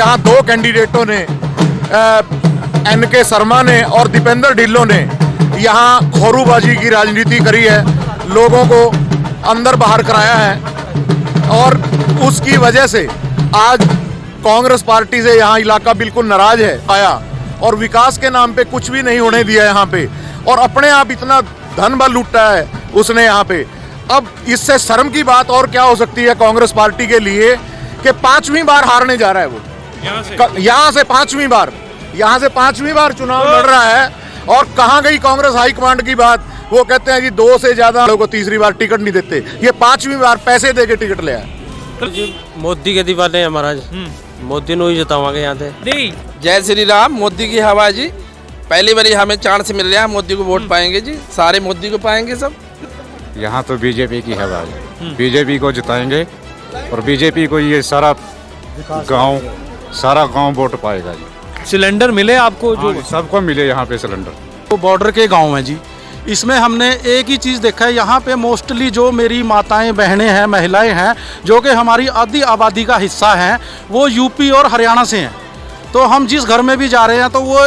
यहाँ दो कैंडिडेटों ने NK शर्मा ने और दीपेंद्र ढिल्लों ने यहाँ खोरूबाजी की राजनीति करी है, लोगों को अंदर बाहर कराया है और उसकी वजह से आज कांग्रेस पार्टी से यहाँ इलाका बिल्कुल नाराज है आया और विकास के नाम पे कुछ भी नहीं होने दिया यहाँ पे और अपने आप इतना धन बल लूटा है उसने यहाँ पे। अब इससे शर्म की बात और क्या हो सकती है कांग्रेस पार्टी के लिए कि 5वीं बार हारने जा रहा है वो यहाँ से 5वीं बार चुनाव लड़ रहा है। और कहाँ गई कांग्रेस हाईकमांड की बात, वो कहते हैं कि 2 से ज्यादा लोगों को तीसरी बार टिकट नहीं देते, ये 5वीं बार पैसे दे के टिकट ले आए। मोदी के दीवाने हैं महाराज, मोदी को ही जितावांगे यहाँ से। जय श्री राम, मोदी की हवा जी, पहली बारी हमें चांस मिल रहा है, मोदी को वोट पाएंगे जी, सारे मोदी को पाएंगे सब। यहाँ तो बीजेपी की हवा है, बीजेपी को जिताएंगे और बीजेपी को ये सारा गांव वोट पाएगा जी। सिलेंडर मिले आपको? जो सबको मिले यहाँ पे सिलेंडर। तो बॉर्डर के गांव हैं जी, इसमें हमने एक ही चीज़ देखा है, यहाँ पे मोस्टली जो मेरी माताएं बहनें हैं, महिलाएं हैं, जो कि हमारी आधी आबादी का हिस्सा हैं, वो यूपी और हरियाणा से हैं। तो हम जिस घर में भी जा रहे हैं तो वो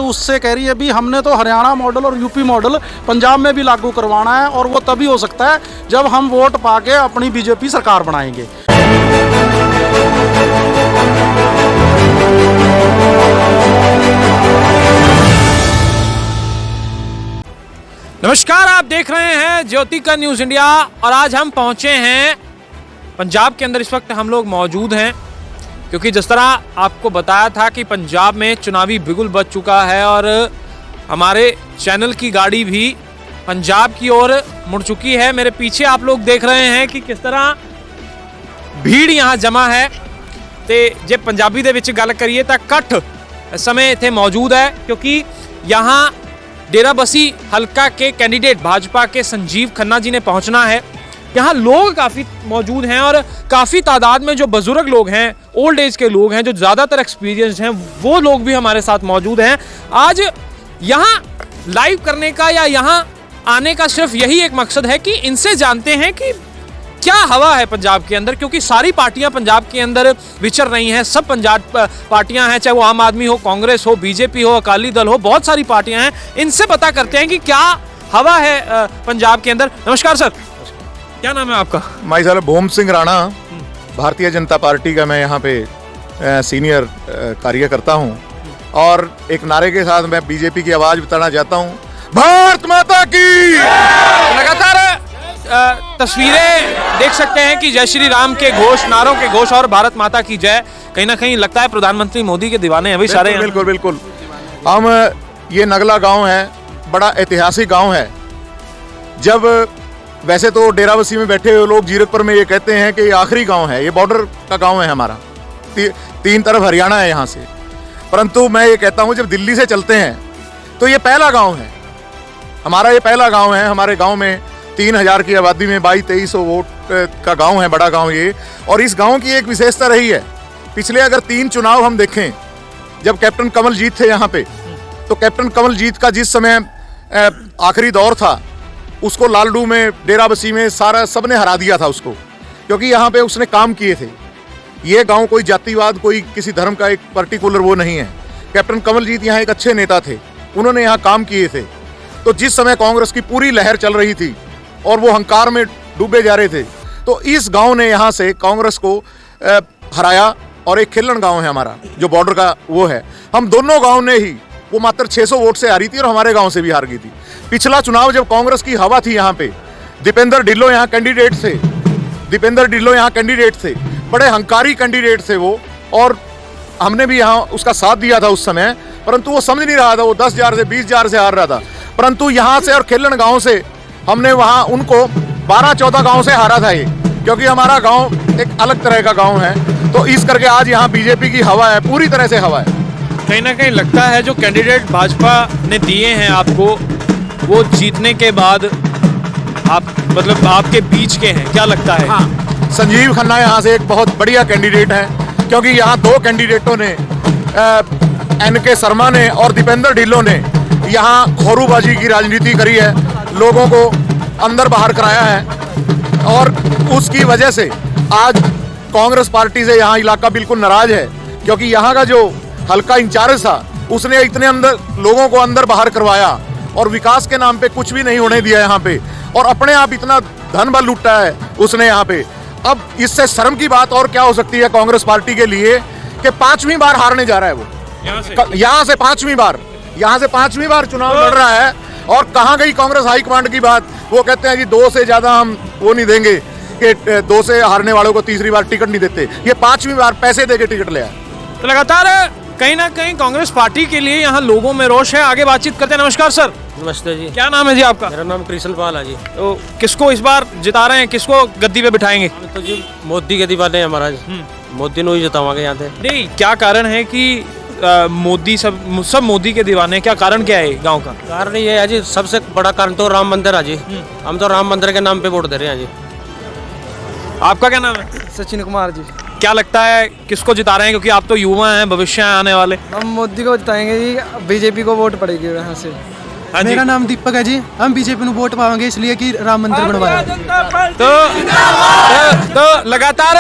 उससे कह रही है भी हमने तो हरियाणा मॉडल और यूपी मॉडल पंजाब में भी लागू करवाना है और वो तभी हो सकता है जब हम वोट पाके अपनी बीजेपी सरकार बनाएंगे। नमस्कार, आप देख रहे हैं ज्योति का न्यूज़ इंडिया और आज हम पहुंचे हैं पंजाब के अंदर। इस वक्त हम लोग मौजूद हैं क्योंकि जिस तरह आपको बताया था कि पंजाब में चुनावी बिगुल बज चुका है और हमारे चैनल की गाड़ी भी पंजाब की ओर मुड़ चुकी है। मेरे पीछे आप लोग देख रहे हैं कि किस तरह भीड़ यहाँ जमा है। तो जे पंजाबी दे विच गल करिए तो कट समय इत्थे मौजूद है क्योंकि यहाँ डेराबसी हल्का के कैंडिडेट भाजपा के संजीव खन्ना जी ने पहुंचना है। यहाँ लोग काफ़ी मौजूद हैं और काफ़ी तादाद में जो बुजुर्ग लोग हैं, ओल्ड एज के लोग हैं, जो ज़्यादातर एक्सपीरियंस्ड हैं, वो लोग भी हमारे साथ मौजूद हैं। आज यहाँ लाइव करने का या यहाँ आने का सिर्फ यही एक मकसद है कि इनसे जानते हैं कि क्या हवा है पंजाब के अंदर, क्योंकि सारी पार्टियां पंजाब के अंदर विचर रही हैं। सब पंजाब पार्टियां हैं, चाहे वो आम आदमी हो, कांग्रेस हो, बीजेपी हो, अकाली दल हो, बहुत सारी पार्टियां हैं। इनसे पता करते हैं कि क्या हवा है पंजाब के अंदर। नमस्कार सर, क्या नाम है आपका? माई साहब भोम सिंह राणा, भारतीय जनता पार्टी का मैं यहाँ पे सीनियर कार्यकर्ता हूँ और एक नारे के साथ मैं बीजेपी की आवाज़ बताना चाहता हूँ, भारत माता की। लगातार तस्वीरें देख सकते हैं कि जय श्री राम के घोष, नारों के घोष और भारत माता की जय। कहीं ना कहीं लगता है प्रधानमंत्री मोदी के दीवाने हैं अभी सारे। बिल्कुल बिल्कुल। हम ये नगला गांव है, बड़ा ऐतिहासिक गांव है। जब वैसे तो डेराबसी में बैठे हुए लोग जीरकपुर में ये कहते हैं कि ये आखिरी गांव है, ये बॉर्डर का गांव है हमारा, 3 तरफ हरियाणा है यहाँ से। परंतु मैं ये कहता हूँ जब दिल्ली से चलते हैं तो ये पहला गाँव है हमारा, ये पहला गाँव है। हमारे गाँव में 3000 की आबादी में 2200 वोट का गांव है, बड़ा गांव ये। और इस गांव की एक विशेषता रही है, पिछले अगर 3 चुनाव हम देखें, जब कैप्टन कमलजीत थे यहाँ पे, तो कैप्टन कमलजीत का जिस समय आखिरी दौर था, उसको लालडू में, डेराबसी में सबने हरा दिया था उसको, क्योंकि यहाँ पे उसने काम किए थे। ये गाँव कोई जातिवाद, कोई किसी धर्म का एक पर्टिकुलर वो नहीं है। कैप्टन कमलजीत यहाँ एक अच्छे नेता थे, उन्होंने यहाँ काम किए थे। तो जिस समय कांग्रेस की पूरी लहर चल रही थी और वो हंकार में डूबे जा रहे थे, तो इस गांव ने यहाँ से कांग्रेस को हराया। और एक खिल्लन गांव है हमारा जो बॉर्डर का वो है, हम दोनों गांव ने ही, वो मात्र 600 वोट से हारी थी और हमारे गांव से भी हार गई थी। पिछला चुनाव जब कांग्रेस की हवा थी यहाँ पे, दीपेंद्र ढिल्लों यहाँ कैंडिडेट थे, बड़े हंकारी कैंडिडेट थे वो, और हमने भी यहाँ उसका साथ दिया था उस समय। परंतु वो समझ नहीं रहा था, वो 10,000 से 20,000 से हार रहा था। परंतु यहाँ से और खिल्लन गाँव से हमने वहाँ उनको 12-14 गांव से हारा था ये, क्योंकि हमारा गांव एक अलग तरह का गांव है। तो इस करके आज यहाँ बीजेपी की हवा है, पूरी तरह से हवा है। कहीं ना कहीं लगता है जो कैंडिडेट भाजपा ने दिए हैं आपको, वो जीतने के बाद आप मतलब आपके बीच के हैं, क्या लगता है? हाँ, संजीव खन्ना यहाँ से एक बहुत बढ़िया कैंडिडेट है, क्योंकि यहाँ 2 कैंडिडेटों ने NK शर्मा ने और दीपेंद्र ढिल्लों ने यहाँ खोरूबाजी की राजनीति करी है, लोगों को अंदर बाहर कराया है और उसकी वजह से आज कांग्रेस पार्टी से यहाँ इलाका बिल्कुल नाराज है। क्योंकि यहाँ का जो हल्का इंचार्ज था उसने इतने अंदर लोगों को अंदर बाहर करवाया और विकास के नाम पे कुछ भी नहीं होने दिया यहाँ पे, और अपने आप इतना धन बल लूटा है उसने यहाँ पे। अब इससे शर्म की बात और क्या हो सकती है कांग्रेस पार्टी के लिए कि 5वीं बार हारने जा रहा है वो, यहाँ से 5वीं बार चुनाव लड़ रहा है। और कहाँ गई कांग्रेस हाईकमांड की बात? वो कहते हैं कि 2 से ज्यादा हम वो नहीं देंगे, कि 2 से हारने वालों को तीसरी बार टिकट नहीं देते। ये 5वीं बार पैसे देके टिकट ले आए। तो लगातार कहीं ना कहीं कांग्रेस पार्टी के लिए यहाँ लोगों में रोष है। आगे बातचीत करते हैं। नमस्कार सर। नमस्ते जी। क्या नाम है जी आपका? मेरा नाम कृष्ण पाल है जी। तो किसको इस बार जिता रहे हैं, किसको गद्दी पे बिठाएंगे? तो जी मोदी के दीवाने हैं महाराज, मोदी को ही जितावांगे यहाँ से। नहीं, क्या कारण है कि मोदी सब मोदी के दीवाने? क्या कारण क्या है गांव का? कारण ये है जी, सबसे बड़ा कारण तो राम मंदिर है जी। हम तो राम मंदिर के नाम पे वोट दे रहे हैं जी। आपका क्या नाम है? सचिन कुमार जी। क्या लगता है किसको जिता रहे हैं, क्योंकि आप तो युवा हैं, भविष्य हैं आने वाले? हम मोदी को जिताएंगे जी, बीजेपी को वोट पड़ेगी यहाँ से। हाँ जी। मेरा नाम दीपक है जी। हम बीजेपी को वोट पाएंगे इसलिए कि राम मंदिर बनवाया। तो लगातार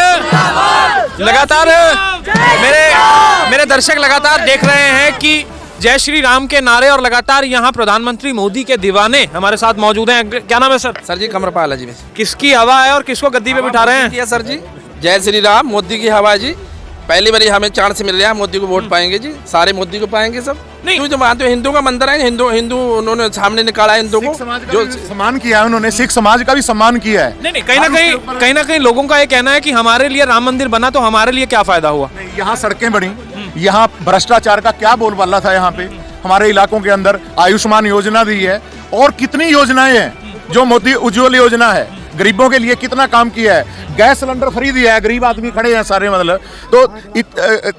मेरे दर्शक लगातार देख रहे हैं कि जय श्री राम के नारे और लगातार यहाँ प्रधानमंत्री मोदी के दीवाने हमारे साथ मौजूद हैं। क्या नाम है सर? सर जी कमरपाल है जी। किसकी हवा है और किसको गद्दी पे बिठा रहे हैं? सर जी जय श्री राम, मोदी की हवा जी। पहली बारी हमें चांस मिल रहा है, मोदी को वोट पाएंगे जी, सारे मोदी को पाएंगे सब। नहीं क्यों जो मानते हो हिंदू का मंदिर है, हिंदू उन्होंने सामने निकाला है हिंदू को, जो सम्मान किया है उन्होंने, सिख समाज का भी सम्मान किया है। नहीं, कहीं ना कहीं लोगों का ये कहना है कि हमारे लिए राम मंदिर बना तो हमारे लिए क्या फायदा हुआ? यहाँ सड़कें बनी, यहाँ भ्रष्टाचार का क्या बोलबाला था। यहाँ पे हमारे इलाकों के अंदर आयुष्मान योजना दी है, और कितनी योजनाएं हैं जो मोदी उज्ज्वल योजना है, गरीबों के लिए कितना काम किया है। गैस सिलेंडर फ्री दिया है, गरीब आदमी खड़े हैं सारे, मतलब तो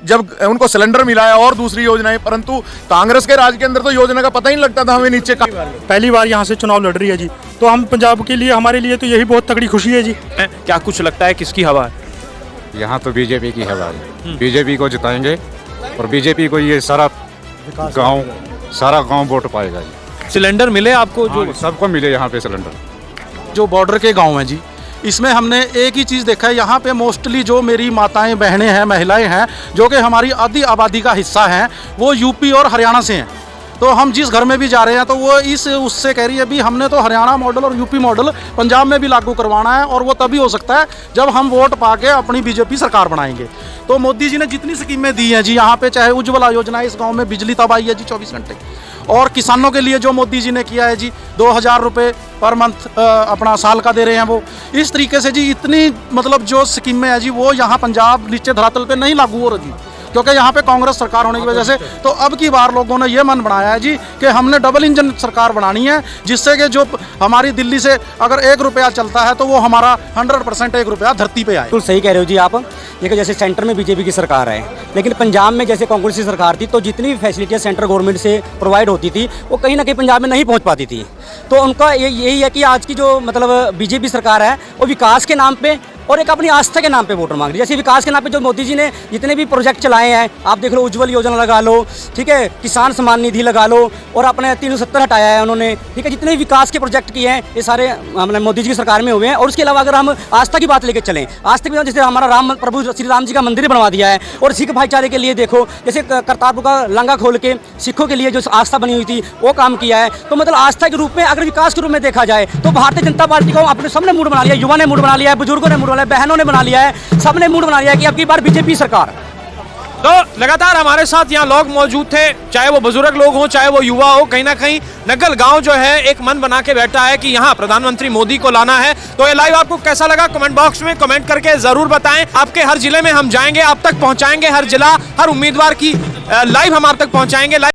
जब उनको सिलेंडर मिला है और दूसरी योजनाएं, परंतु कांग्रेस के राज के अंदर तो योजना का पता ही नहीं लगता था हमें नीचे का। पहली बार यहाँ से चुनाव लड़ रही है जी, तो हम पंजाब के लिए, हमारे लिए तो यही बहुत तगड़ी खुशी है जी। क्या कुछ लगता है किसकी हवा है? यहाँ तो बीजेपी की हवा है, बीजेपी को जिताएंगे और बीजेपी को ये सारा गांव वोट पाएगा जी। सिलेंडर मिले आपको? जो सबको मिले यहाँ पे सिलेंडर। जो बॉर्डर के गांव हैं जी, इसमें हमने एक ही चीज़ देखा है, यहाँ पे मोस्टली जो मेरी माताएं बहनें हैं, महिलाएं हैं, जो कि हमारी आधी आबादी का हिस्सा हैं, वो यूपी और हरियाणा से हैं। तो हम जिस घर में भी जा रहे हैं तो वो उससे कह रही है भी हमने तो हरियाणा मॉडल और यूपी मॉडल पंजाब में भी लागू करवाना है, और वो तभी हो सकता है जब हम वोट पाके अपनी बीजेपी सरकार बनाएंगे। तो मोदी जी ने जितनी स्कीमें दी हैं जी यहाँ पे, चाहे उज्ज्वला योजना है, इस गाँव में बिजली तब आई है जी 24 घंटे, और किसानों के लिए जो मोदी जी ने किया है जी 2000 रुपये पर मंथ अपना साल का दे रहे हैं वो। इस तरीके से जी इतनी मतलब जो स्कीमें हैं जी वो यहाँ पंजाब नीचे धरातल पे नहीं लागू हो रही, क्योंकि यहाँ पे कांग्रेस सरकार होने की वजह से। तो अब की बार लोगों ने ये मन बनाया है जी कि हमने डबल इंजन सरकार बनानी है, जिससे कि जो हमारी दिल्ली से अगर 1 रुपया चलता है तो वो हमारा 100% 1 रुपया धरती पे आए। बिल्कुल सही कह रहे हो जी आप। देखिए जैसे सेंटर में बीजेपी की सरकार है, लेकिन पंजाब में जैसे कांग्रेस की सरकार थी, तो जितनी भी फैसिलिटियाँ सेंट्रल गवर्नमेंट से प्रोवाइड होती थी वो कहीं ना कहीं पंजाब में नहीं पहुँच पाती थी। तो उनका यही है कि आज की जो मतलब बीजेपी सरकार है वो विकास के नाम पे और एक अपनी आस्था के नाम पे वोटर मांग रही है। जैसे विकास के नाम पे जो मोदी जी ने जितने भी प्रोजेक्ट चलाए हैं, आप देख लो, उज्ज्वल योजना लगा लो, ठीक है, किसान सम्मान निधि लगा लो, और अपने 370 हटाया है उन्होंने, ठीक है, जितने भी विकास के प्रोजेक्ट किए हैं ये सारे मतलब मोदी जी की सरकार में हुए हैं। और उसके अलावा अगर हम आस्था की बात लेकर चलें, आस्था की, जैसे हमारा प्रभु श्री राम जी का मंदिर बनवा दिया है, और सिख भाईचारे के लिए देखो जैसे करतारपुर का लांघा खोल के सिखों के लिए जो आस्था बनी हुई थी वो काम किया है। तो मतलब आस्था के रूप में, अगर विकास के रूप में देखा जाए तो भारतीय जनता पार्टी को अपने सबने मूड बना लिया, युवा ने मूड बना लिया है, बुजुर्गों ने मूड बना लिया, बहनों ने बना लिया है, सबने मूड बना लिया है कि अब की बार बीजेपी सरकार। तो लगातार हमारे साथ यहाँ लोग मौजूद थे, चाहे वो बुजुर्ग लोग हों, चाहे वो युवा हो। कहीं ना कहीं नग्गल गांव जो है एक मन बना के बैठा है कि यहाँ प्रधानमंत्री मोदी को लाना है। तो ये लाइव आपको कैसा लगा कमेंट बॉक्स में कमेंट करके जरूर बताएं। आपके हर जिले में हम जाएंगे, आप तक पहुंचाएंगे, हर जिला, हर उम्मीदवार की लाइव हम आप तक पहुंचाएंगे।